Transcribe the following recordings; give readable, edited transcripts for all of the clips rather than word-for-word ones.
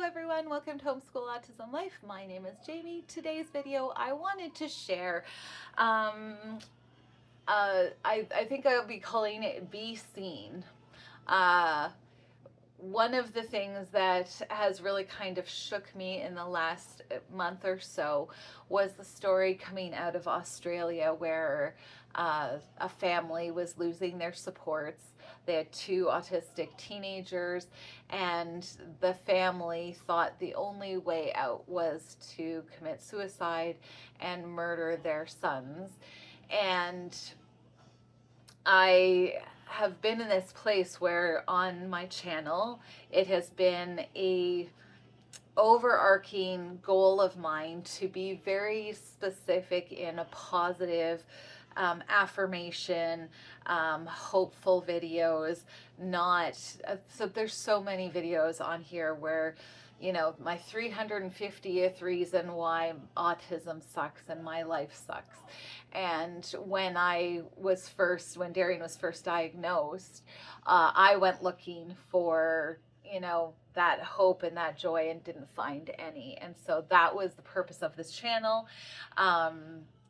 everyone, welcome to Homeschool Autism Life. My name is Jamie. Today's video I wanted to share, I think I'll be calling it Be Seen. One of the things that has really kind of shook me in the last month or so was the story coming out of Australia where a family was losing their supports. They had two autistic teenagers, and the family thought the only way out was to commit suicide and murder their sons. And I have been in this place where on my channel it has been a overarching goal of mine to be very specific in a positive affirmation, hopeful videos, not so there's so many videos on here where, you know, my 350th reason why autism sucks and my life sucks. And when Darian was first diagnosed, I went looking for, you know, that hope and that joy and didn't find any. And so that was the purpose of this channel.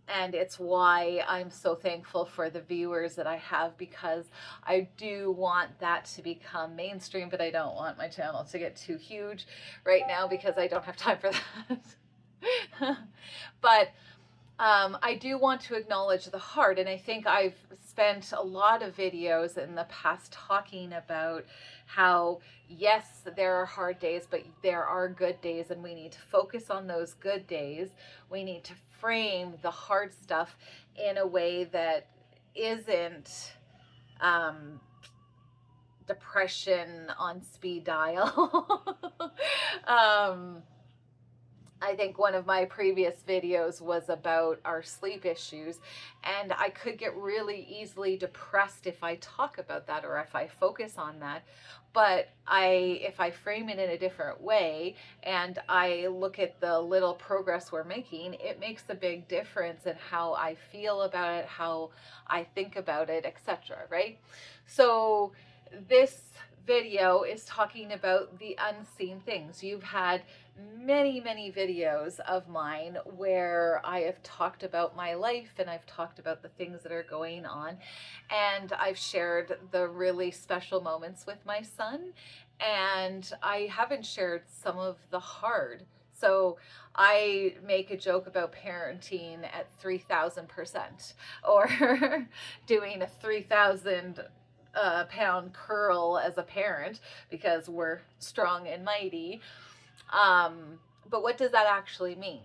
And it's why I'm so thankful for the viewers that I have, because I do want that to become mainstream, but I don't want my channel to get too huge right now because I don't have time for that. But I do want to acknowledge the heart, and I think I've spent a lot of videos in the past talking about how, yes, there are hard days, but there are good days, and we need to focus on those good days. We need to frame the hard stuff in a way that isn't depression on speed dial. I think one of my previous videos was about our sleep issues, and I could get really easily depressed if I talk about that or if I focus on that. But if I frame it in a different way and I look at the little progress we're making, it makes a big difference in how I feel about it, how I think about it, etc. Right? So this video is talking about the unseen things. You've had many videos of mine where I have talked about my life and I've talked about the things that are going on, and I've shared the really special moments with my son, and I haven't shared some of the hard. So I make a joke about parenting at 3,000% or doing a 3,000 pound curl as a parent because we're strong and mighty. But what does that actually mean?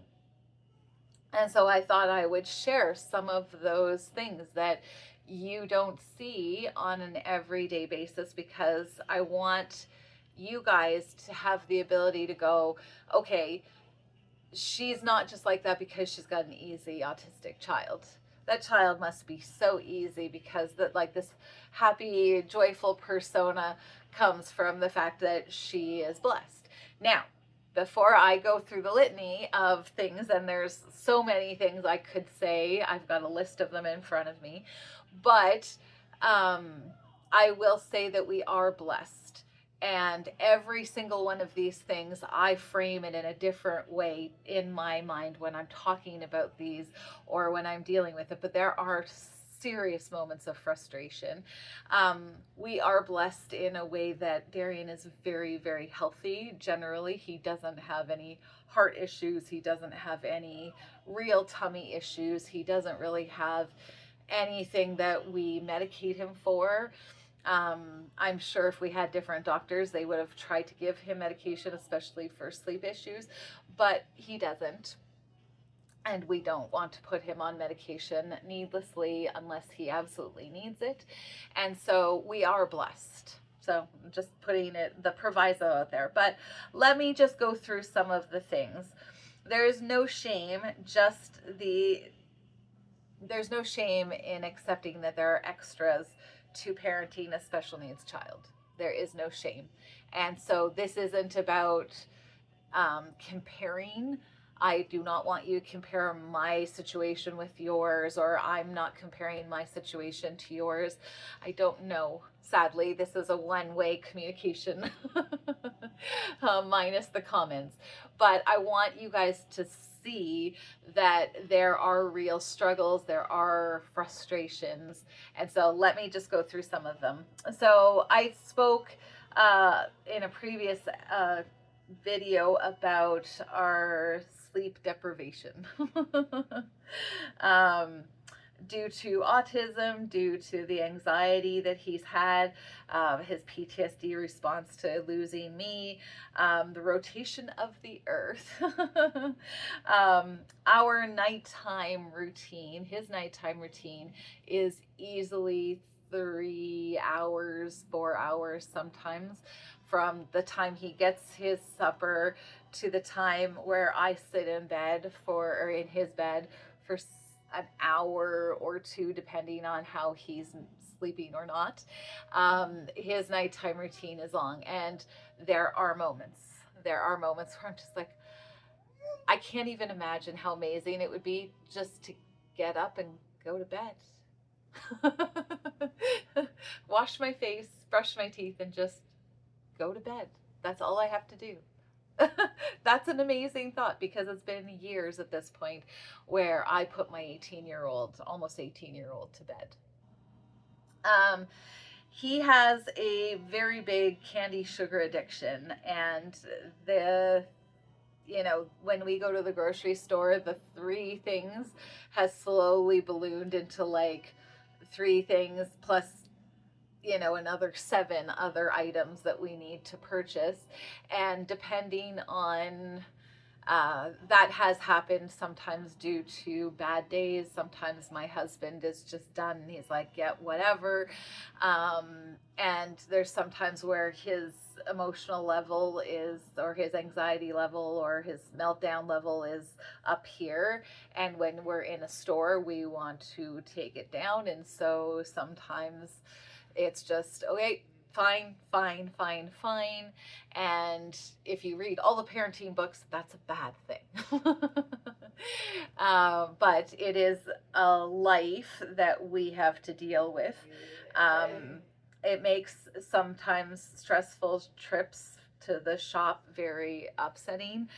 And so I thought I would share some of those things that you don't see on an everyday basis, because I want you guys to have the ability to go, okay, she's not just like that because she's got an easy autistic child. That child must be so easy because this happy, joyful persona comes from the fact that she is blessed. Now, before I go through the litany of things, and there's so many things I could say, I've got a list of them in front of me, but I will say that we are blessed. And every single one of these things, I frame it in a different way in my mind when I'm talking about these or when I'm dealing with it. But there are serious moments of frustration. We are blessed in a way that Darian is very healthy. Generally, he doesn't have any heart issues. He doesn't have any real tummy issues. He doesn't really have anything that we medicate him for. I'm sure if we had different doctors, they would have tried to give him medication, especially for sleep issues, but he doesn't. And we don't want to put him on medication needlessly unless he absolutely needs it. And so we are blessed. So just putting the proviso out there. But let me just go through some of the things. There's no shame, there's no shame in accepting that there are extras to parenting a special needs child. There is no shame. And so this isn't about comparing I do not want you to compare my situation with yours, or I'm not comparing my situation to yours. I don't know. Sadly, this is a one-way communication, minus the comments. But I want you guys to see that there are real struggles, there are frustrations. And so let me just go through some of them. So I spoke in a previous video about our sleep deprivation. Due to autism, due to the anxiety that he's had, his PTSD response to losing me, the rotation of the earth, our nighttime routine, his nighttime routine is easily 3 hours, 4 hours sometimes, from the time he gets his supper to the time where I sit in bed or in his bed for an hour or two, depending on how he's sleeping or not. His nighttime routine is long, and there are moments where I'm just like, I can't even imagine how amazing it would be just to get up and go to bed. Wash my face, brush my teeth, and just go to bed. That's all I have to do. That's an amazing thought, because it's been years at this point where I put my 18-year-old, almost 18-year-old, to bed. He has a very big candy sugar addiction, and when we go to the grocery store, the 3 things has slowly ballooned into like 3 things plus another 7 other items that we need to purchase. And depending on that has happened sometimes due to bad days. Sometimes my husband is just done and he's like, yeah, whatever. And there's sometimes where his emotional level is, or his anxiety level, or his meltdown level is up here. And when we're in a store, we want to take it down. And so sometimes it's just, okay, fine. And if you read all the parenting books, that's a bad thing. But it is a life that we have to deal with. It makes sometimes stressful trips to the shop very upsetting.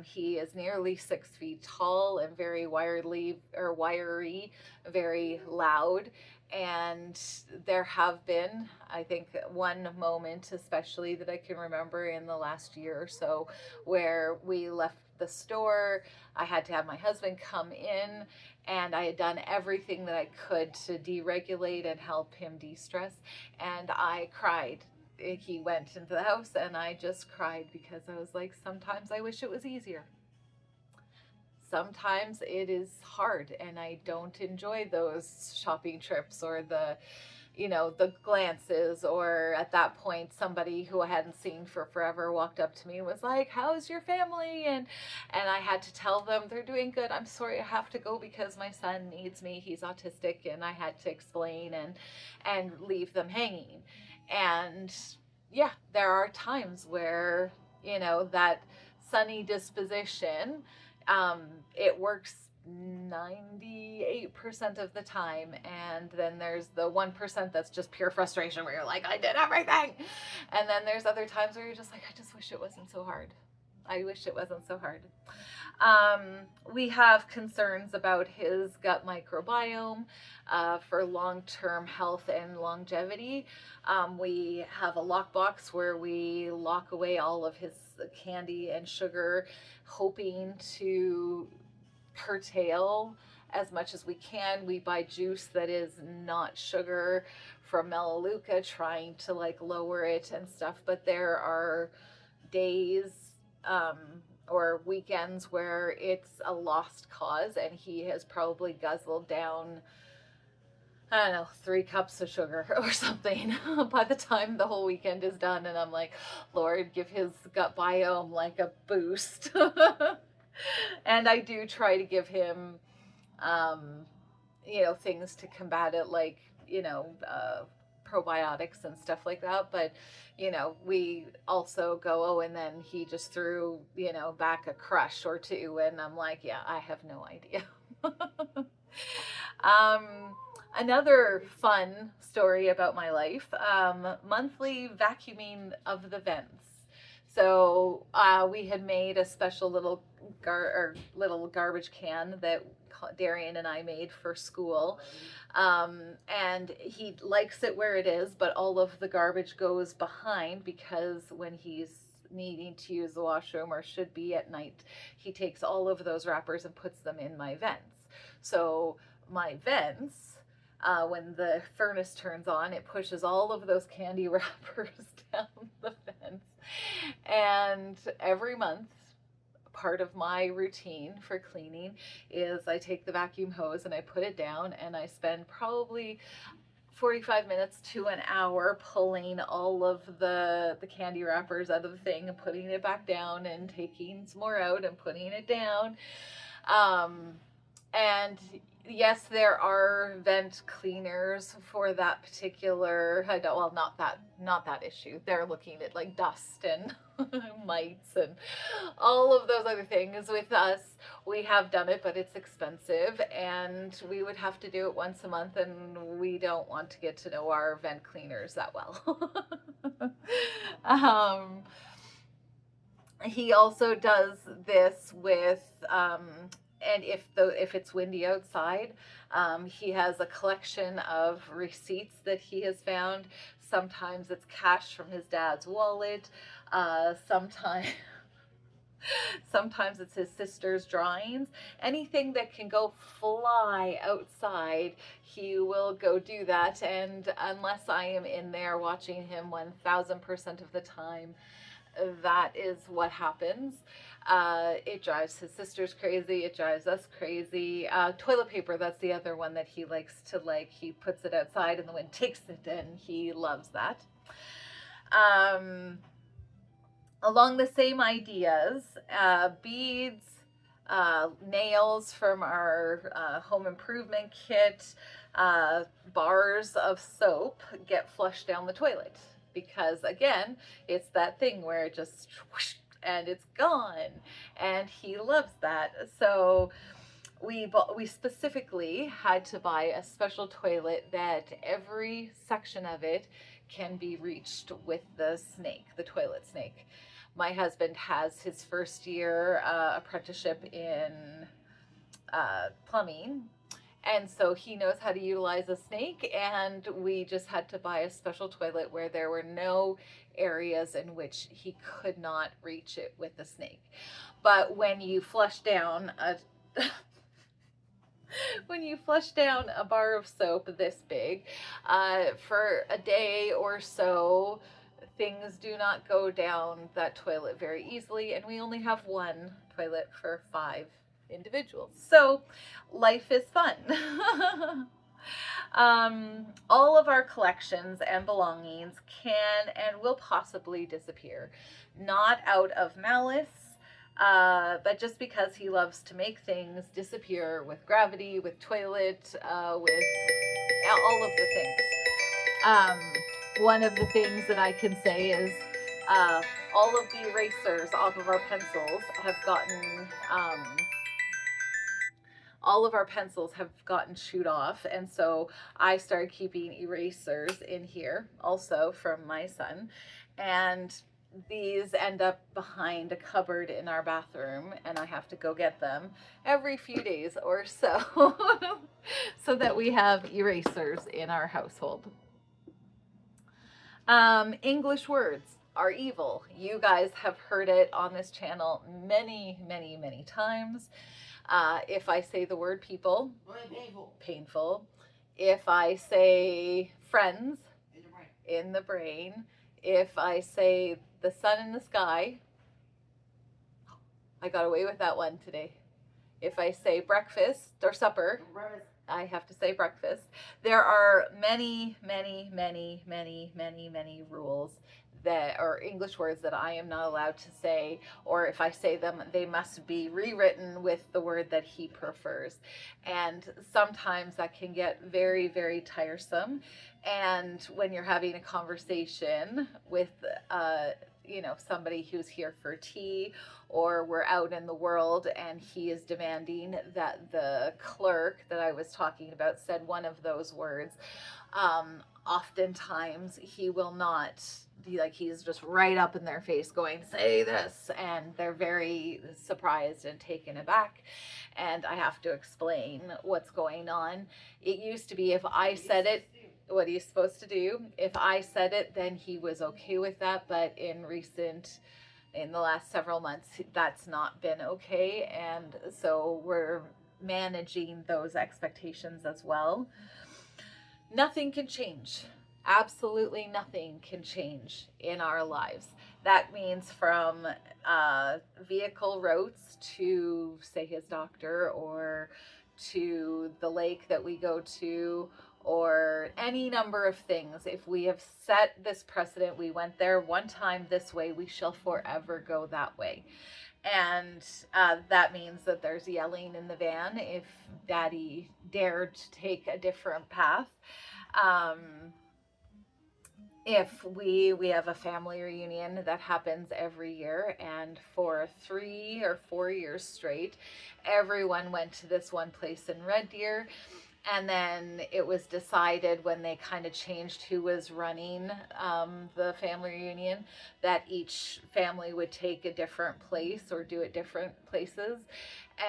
He is nearly 6 feet tall and very wiry, very loud. And there have been, I think, one moment especially that I can remember in the last year or so where we left the store. I had to have my husband come in, and I had done everything that I could to deregulate and help him de-stress, and I cried. He went into the house and I just cried, because I was like, sometimes I wish it was easier. Sometimes it is hard, and I don't enjoy those shopping trips, or the glances, or at that point, somebody who I hadn't seen for forever walked up to me and was like, how's your family? And I had to tell them they're doing good. I'm sorry I have to go because my son needs me. He's autistic. And I had to explain and leave them hanging. And yeah, there are times where, that sunny disposition, it works 98% of the time, and then there's the 1% that's just pure frustration where you're like, I did everything. And then there's other times where you're just like, I just wish it wasn't so hard. I wish it wasn't so hard. We have concerns about his gut microbiome for long-term health and longevity. We have a lockbox where we lock away all of his candy and sugar, hoping to curtail as much as we can. We buy juice that is not sugar from Melaleuca, trying to lower it and stuff. But there are days or weekends where it's a lost cause, and he has probably guzzled down, I don't know, 3 cups of sugar or something by the time the whole weekend is done. And I'm like, Lord, give his gut biome a boost. And I do try to give him, things to combat it, probiotics and stuff like that. But, you know, we also go, oh, and then he just threw, you know, back a crush or two. And I'm like, yeah, I have no idea. um, Another fun story about my life, monthly vacuuming of the vents. So we had made a special little garbage can that Darian and I made for school. And he likes it where it is, but all of the garbage goes behind, because when he's needing to use the washroom or should be at night, he takes all of those wrappers and puts them in my vents. So my vents, when the furnace turns on, it pushes all of those candy wrappers down the vents. And every month, part of my routine for cleaning is I take the vacuum hose and I put it down, and I spend probably 45 minutes to an hour pulling all of the candy wrappers out of the thing and putting it back down, and taking some more out and putting it down. And yes, there are vent cleaners for that particular, well, not that issue. They're looking at like dust and mites and all of those other things. With us, we have done it, but it's expensive, and we would have to do it once a month, and we don't want to get to know our vent cleaners that well. He also does this with, and if it's windy outside, he has a collection of receipts that he has found. Sometimes it's cash from his dad's wallet. Sometimes it's his sister's drawings. Anything that can go fly outside, he will go do that. And unless I am in there watching him 1000% of the time, that is what happens. It drives his sisters crazy. It drives us crazy. Toilet paper, that's the other one that he likes to like. He puts it outside and the wind takes it, and he loves that. Along the same ideas, beads, nails from our home improvement kit, bars of soap get flushed down the toilet. Because again, it's that thing where it just whoosh, and it's gone, and he loves that. So we specifically had to buy a special toilet that every section of it can be reached with the snake, the toilet snake. My husband has his first year apprenticeship in plumbing, and so he knows how to utilize a snake, and we just had to buy a special toilet where there were no areas in which he could not reach it with the snake. But when you flush down a bar of soap this big, for a day or so, things do not go down that toilet very easily, and we only have one toilet for 5 individuals. So life is fun. All of our collections and belongings can and will possibly disappear, not out of malice, but just because he loves to make things disappear with gravity, with toilet, with all of the things. One of the things that I can say is all of the erasers off of our pencils have gotten chewed off, and so I started keeping erasers in here also from my son, and these end up behind a cupboard in our bathroom, and I have to go get them every few days or so so that we have erasers in our household. English words are evil. You guys have heard it on this channel many, many, many times. If I say the word people, painful. If I say friends, in the brain. If I say the sun in the sky, I got away with that one today. If I say breakfast or supper, I have to say breakfast. There are many, many, many, many, many, many rules that, or English words that I am not allowed to say, or if I say them, they must be rewritten with the word that he prefers. And sometimes that can get very, very tiresome. And when you're having a conversation with, somebody who's here for tea, or we're out in the world and he is demanding that the clerk that I was talking about said one of those words, oftentimes he will not be like, he's just right up in their face going, say this, and they're very surprised and taken aback, and I have to explain what's going on. It used to be if I said it, what he's supposed to do, if I said it, then he was okay with that, but in the last several months, that's not been okay, and so we're managing those expectations as well. Nothing can change. Absolutely nothing can change in our lives. That means from vehicle routes to, say, his doctor, or to the lake that we go to, or any number of things. If we have set this precedent, we went there one time this way, we shall forever go that way. And that means that there's yelling in the van if Daddy dared to take a different path. If we have a family reunion that happens every year, and for 3 or 4 years straight, everyone went to this one place in Red Deer. And then it was decided, when they kind of changed who was running the family reunion, that each family would take a different place or do it different places.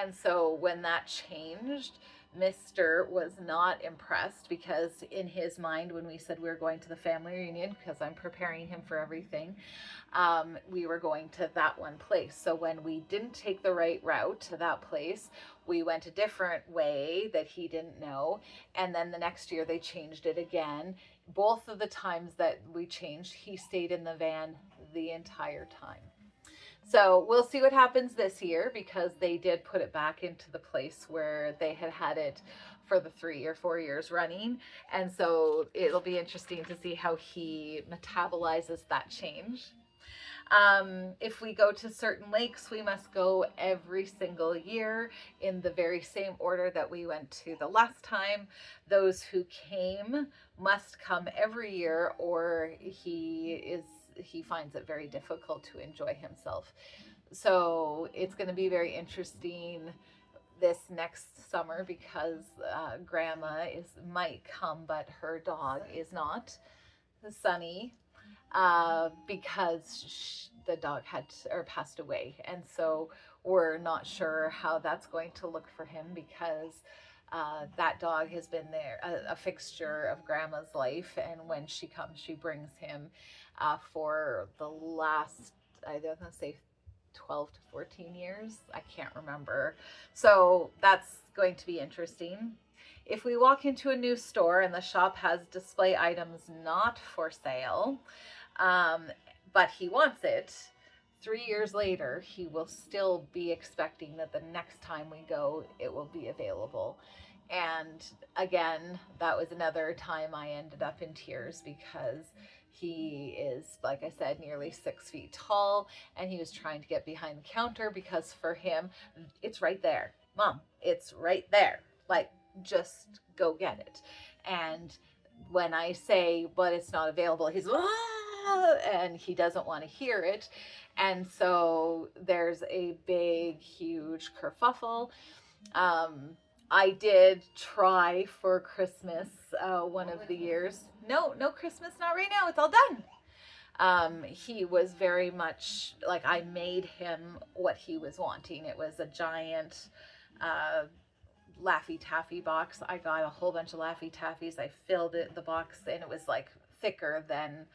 And so when that changed, Mr. was not impressed, because in his mind, when we said we were going to the family reunion, because I'm preparing him for everything, we were going to that one place. So when we didn't take the right route to that place, we went a different way that he didn't know. And then the next year they changed it again. Both of the times that we changed, he stayed in the van the entire time. So we'll see what happens this year, because they did put it back into the place where they had it for the 3 or 4 years running. And so it'll be interesting to see how he metabolizes that change. If we go to certain lakes, we must go every single year in the very same order that we went to the last time. Those who came must come every year, or he finds it very difficult to enjoy himself. So it's going to be very interesting this next summer, because Grandma might come, but her dog is not, Sunny, because the dog passed away, and so we're not sure how that's going to look for him, because that dog has been there, a fixture of Grandma's life, and when she comes, she brings him for the last, I don't know, say 12 to 14 years. I can't remember. So that's going to be interesting. If we walk into a new store and the shop has display items not for sale, but he wants it, 3 years later, he will still be expecting that the next time we go, it will be available. And again, that was another time I ended up in tears, because he is, like I said, nearly 6 feet tall, and he was trying to get behind the counter, because for him, it's right there. Mom, it's right there. Like, just go get it. And when I say, but it's not available, he's, and he doesn't want to hear it. And so there's a big, huge kerfuffle. I did try for Christmas one of the years. No Christmas, not right now. It's all done. He was very much like, I made him what he was wanting. It was a giant Laffy Taffy box. I got a whole bunch of Laffy Taffies. I filled the box, and it was like thicker than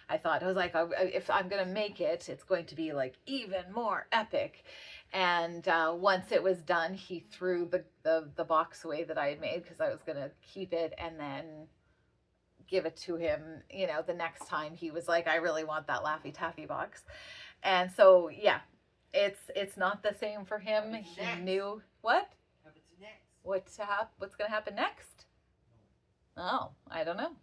I thought. I was like, if I'm going to make it, it's going to be like even more epic. And once it was done, he threw the box away that I had made, because I was going to keep it and then give it to him, the next time. He was like, I really want that Laffy Taffy box. And so, yeah, it's not the same for him. He knew what? What's going to happen next? Oh, I don't know.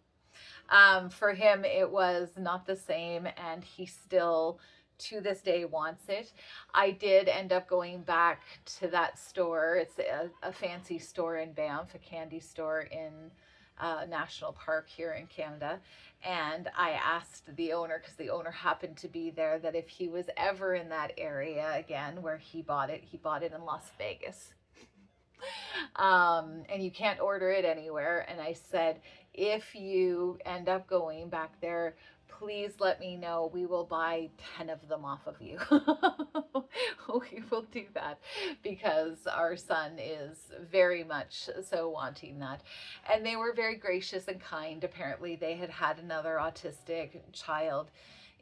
For him, it was not the same, and he still to this day wants it. I did end up going back to that store. It's a fancy store in Banff, a candy store in National Park here in Canada. And I asked the owner, because the owner happened to be there, that if he was ever in that area again where he bought it in Las Vegas. And you can't order it anywhere. And I said, if you end up going back there, please let me know. We will buy 10 of them off of you. We will do that because our son is very much so wanting that. And they were very gracious and kind. Apparently, they had another autistic child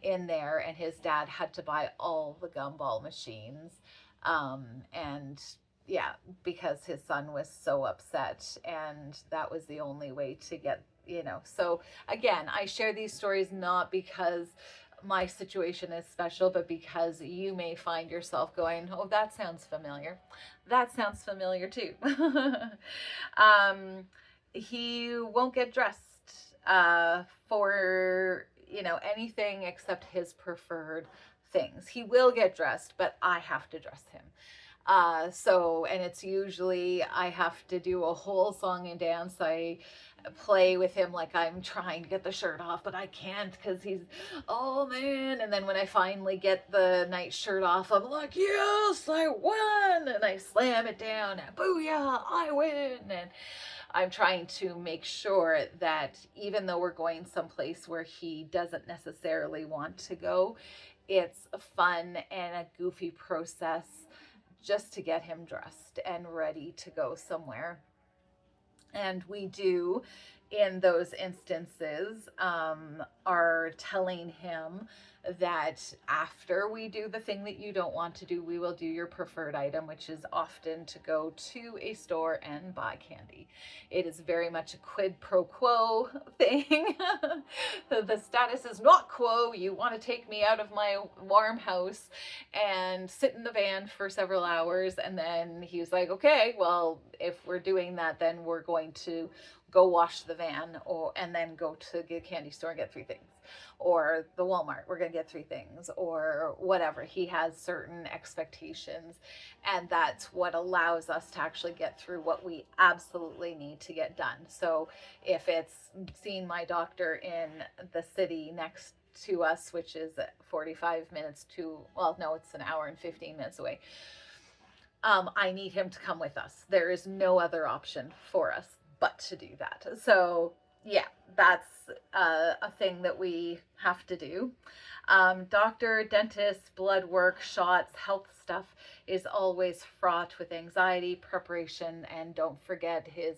in there, and his dad had to buy all the gumball machines. And yeah, because his son was so upset, and that was the only way to get, so again, I share these stories not because my situation is special, but because you may find yourself going, oh, that sounds familiar. That sounds familiar too. He won't get dressed for anything except his preferred things. He will get dressed, but I have to dress him. And it's usually I have to do a whole song and dance. I play with him like I'm trying to get the shirt off, but I can't because he's, oh man. And then when I finally get the night shirt off, I'm like, yes, I won. And I slam it down and booyah, I win. And I'm trying to make sure that even though we're going someplace where he doesn't necessarily want to go, it's a fun and a goofy process just to get him dressed and ready to go somewhere. And we do, in those instances, are telling him that after we do the thing that you don't want to do, we will do your preferred item, which is often to go to a store and buy candy. It is very much a quid pro quo thing. The status is not quo. You want to take me out of my warm house and sit in the van for several hours. And then he was like, okay, well, if we're doing that, then we're going to go wash the van and then go to the candy store and get 3 things. Or the Walmart, we're going to get 3 things, or whatever. He has certain expectations, and that's what allows us to actually get through what we absolutely need to get done. So if it's seeing my doctor in the city next to us, which is 45 minutes to, well, no, it's an hour and 15 minutes away. I need him to come with us. There is no other option for us but to do that. So yeah, that's a thing that we have to do. Doctor, dentist, blood work, shots, health stuff is always fraught with anxiety, preparation, and don't forget his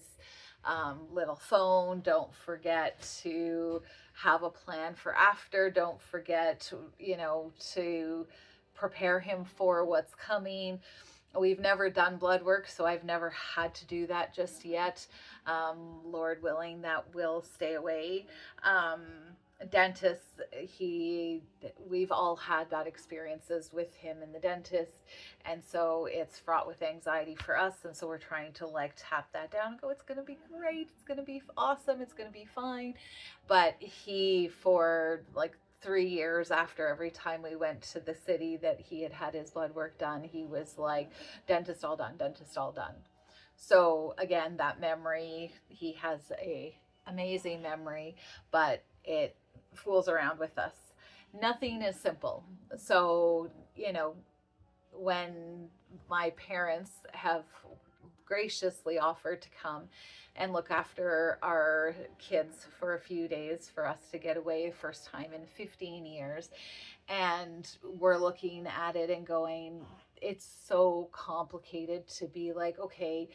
little phone. Don't forget to have a plan for after. Don't forget to prepare him for what's coming. We've never done blood work, so I've never had to do that just yet. Lord willing, that will stay away. Dentist, we've all had bad experiences with him and the dentist, and so it's fraught with anxiety for us, and so we're trying to tap that down and go, it's gonna be great, it's gonna be awesome, it's gonna be fine. But he, for 3 years after every time we went to the city that he had his blood work done, he was like, dentist all done, dentist all done. So again, that memory, he has a amazing memory, but it fools around with us. Nothing is simple. So, when my parents have graciously offered to come and look after our kids for a few days for us to get away, first time in 15 years. And we're looking at it and going, it's so complicated to be like, okay,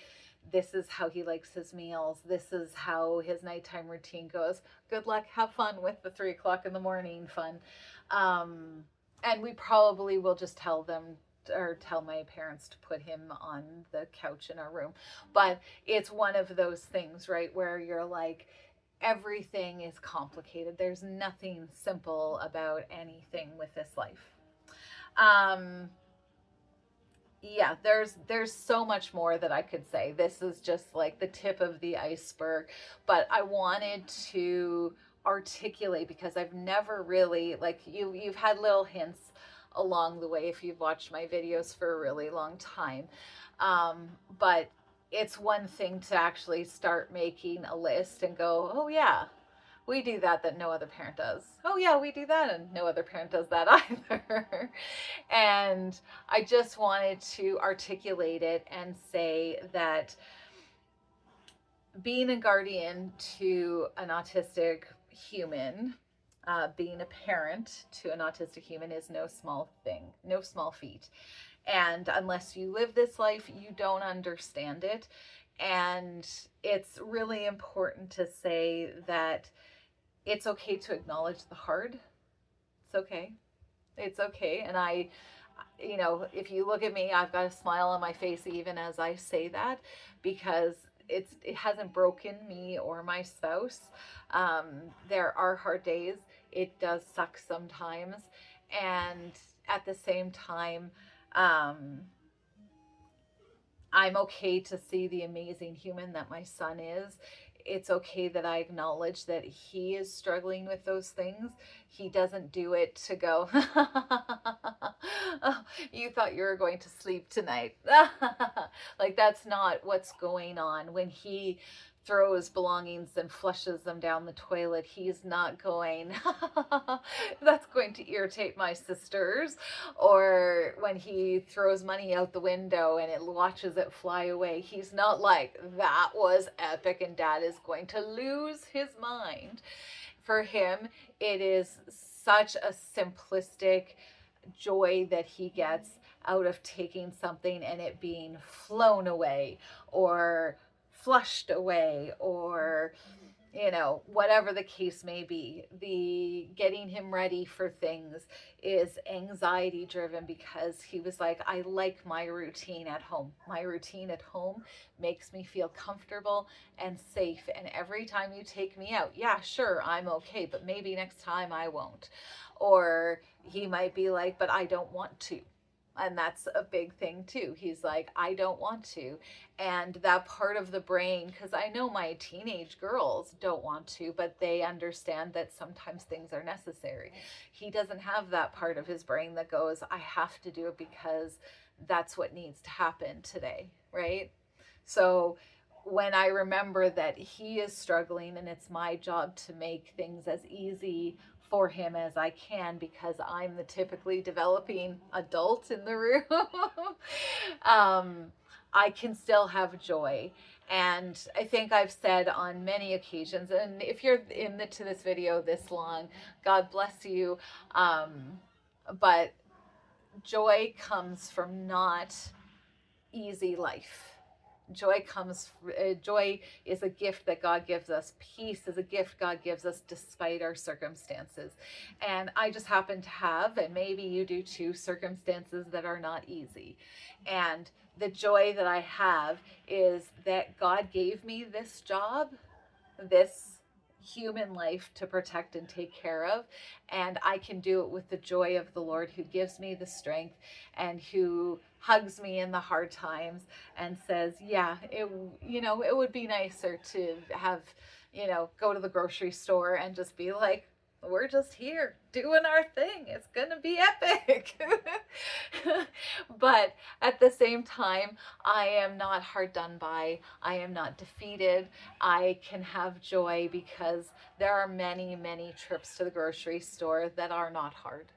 this is how he likes his meals. This is how his nighttime routine goes. Good luck. Have fun with the 3 o'clock in the morning fun. And we probably will just tell my parents to put him on the couch in our room. But it's one of those things, right, where you're like, everything is complicated. There's nothing simple about anything with this life. Yeah, there's so much more that I could say. This is just the tip of the iceberg, but I wanted to articulate, because I've never really, like, you've had little hints along the way if you've watched my videos for a really long time. But it's one thing to actually start making a list and go, oh yeah, we do that no other parent does. Oh yeah, we do that and no other parent does that either. And I just wanted to articulate it and say that being a guardian to an autistic human, being a parent to an autistic human, is no small thing, no small feat. And unless you live this life, you don't understand it. And it's really important to say that it's okay to acknowledge the hard. It's okay. It's okay. And if you look at me, I've got a smile on my face even as I say that, because it hasn't broken me or my spouse. There are hard days. It does suck sometimes. And at the same time, I'm okay to see the amazing human that my son is. It's okay that I acknowledge that he is struggling with those things. He doesn't do it to go, oh, you thought you were going to sleep tonight. Like, that's not what's going on. When he throws belongings and flushes them down the toilet, he's not going, that's going to irritate my sisters. Or when he throws money out the window and it watches it fly away, he's not like, that was epic and dad is going to lose his mind. For him, it is such a simplistic joy that he gets out of taking something and it being flown away or flushed away, or whatever the case may be. The getting him ready for things is anxiety driven, because he was like, I like my routine at home. My routine at home makes me feel comfortable and safe. And every time you take me out, yeah, sure, I'm okay, but maybe next time I won't. Or he might be like, but I don't want to. And that's a big thing too. He's like, I don't want to. And that part of the brain, because I know my teenage girls don't want to, but they understand that sometimes things are necessary. He doesn't have that part of his brain that goes, I have to do it because that's what needs to happen today, right? So when I remember that he is struggling and it's my job to make things as easy for him as I can, because I'm the typically developing adult in the room, I can still have joy. And I think I've said on many occasions, and if you're into this video this long, God bless you. But joy comes from not easy life. Joy is a gift that God gives us. Peace is a gift God gives us despite our circumstances. And I just happen to have, and maybe you do too, circumstances that are not easy. And the joy that I have is that God gave me this job, this human life to protect and take care of, and I can do it with the joy of the Lord, who gives me the strength and who hugs me in the hard times and says, yeah, it would be nicer to have, go to the grocery store and just be like, we're just here doing our thing. It's going to be epic. But at the same time, I am not hard done by. I am not defeated. I can have joy because there are many, many trips to the grocery store that are not hard.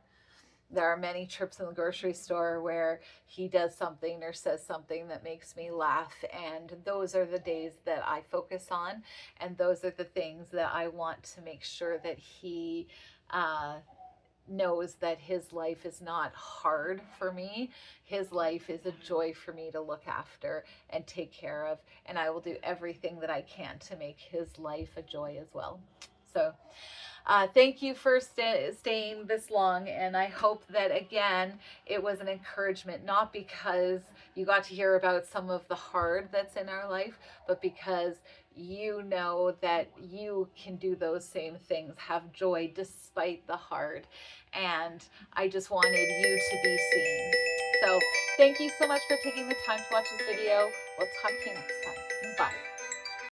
There are many trips in the grocery store where he does something or says something that makes me laugh. And those are the days that I focus on. And those are the things that I want to make sure that he knows that his life is not hard for me. His life is a joy for me to look after and take care of. And I will do everything that I can to make his life a joy as well. So thank you for staying this long, and I hope that, again, it was an encouragement, not because you got to hear about some of the hard that's in our life, but because you know that you can do those same things, have joy despite the hard. And I just wanted you to be seen. So thank you so much for taking the time to watch this video. We'll talk to you next time. Bye.